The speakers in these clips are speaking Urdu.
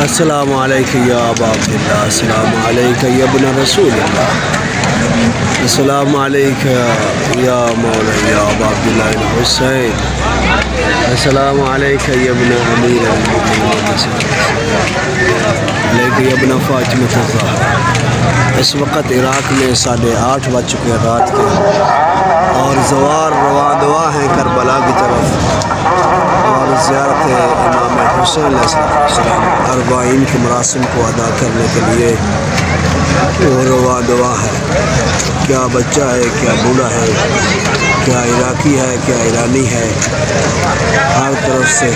السلام علیکم یا ابا عبداللہ، السلام علیکم یا ابن رسول اللہ، السلام علیکم یا مولا یا ابا عبداللہ الحسین، السلام علیکم یا ابن امیر المؤمنین، علیکم یا ابن فاطمہ الزہرا۔ اس وقت عراق میں 8:30 بج چکے ہیں رات کے، اور زوار رواں دوا ہیں کربلا کی طرف، اور زیارت امام حسین علیہ السلام 40 کے مراسم کو ادا کرنے کے لیے وہ رواں دوا ہے۔ کیا بچہ ہے، کیا بوڑھا ہے، کیا عراقی ہے، کیا ایرانی ہے، ہر طرف سے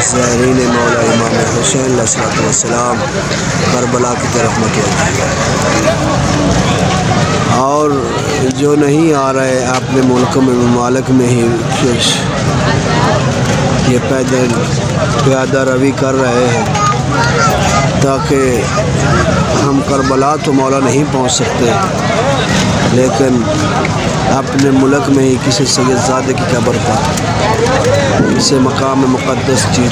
زائرین مولا امام حسین علیہ السلام کربلا کی طرف متوجہ ہیں۔ اور جو نہیں آ رہے اپنے ملک میں، ممالک میں ہی یہ پیدل پیادہ روی کر رہے ہیں، تاکہ ہم کربلا تو مولا نہیں پہنچ سکتے، لیکن اپنے ملک میں ہی کسی سید زادے کی قبر پر اسے مقام مقدس جو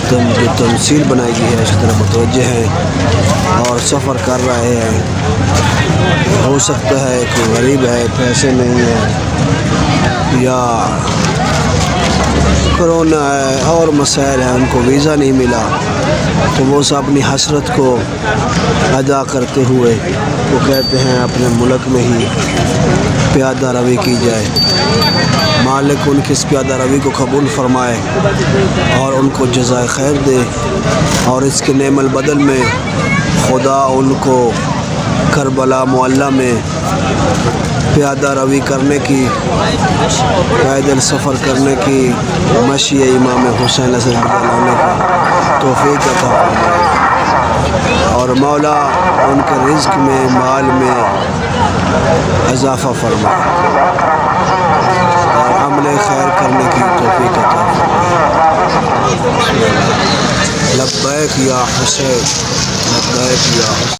تمثیل بنائی گئی ہے اس کی طرف متوجہ ہیں اور سفر کر رہے ہیں۔ ہو سکتا ہے کوئی غریب ہے، پیسے نہیں ہیں، یا کرونا ہے اور مسائل ہیں، ان کو ویزا نہیں ملا، تو وہ سب اپنی حسرت کو ادا کرتے ہوئے وہ کہتے ہیں اپنے ملک میں ہی پیادہ روی کی جائے۔ مالک ان کی اس پیادہ روی کو قبول فرمائے اور ان کو جزائے خیر دے، اور اس کے نعم البدل میں خدا ان کو کربلا معلیٰ میں پیادہ روی کرنے کی، پیدل سفر کرنے کی، مشی امام حسین علیہ السلام کی توفیق عطا فرمائے، اور مولا ان کے رزق میں، مال میں اضافہ فرمائے، اور عمل خیر کرنے کی توفیق عطا فرمائے۔ لبیک یا حسین، لبیک یا حسین۔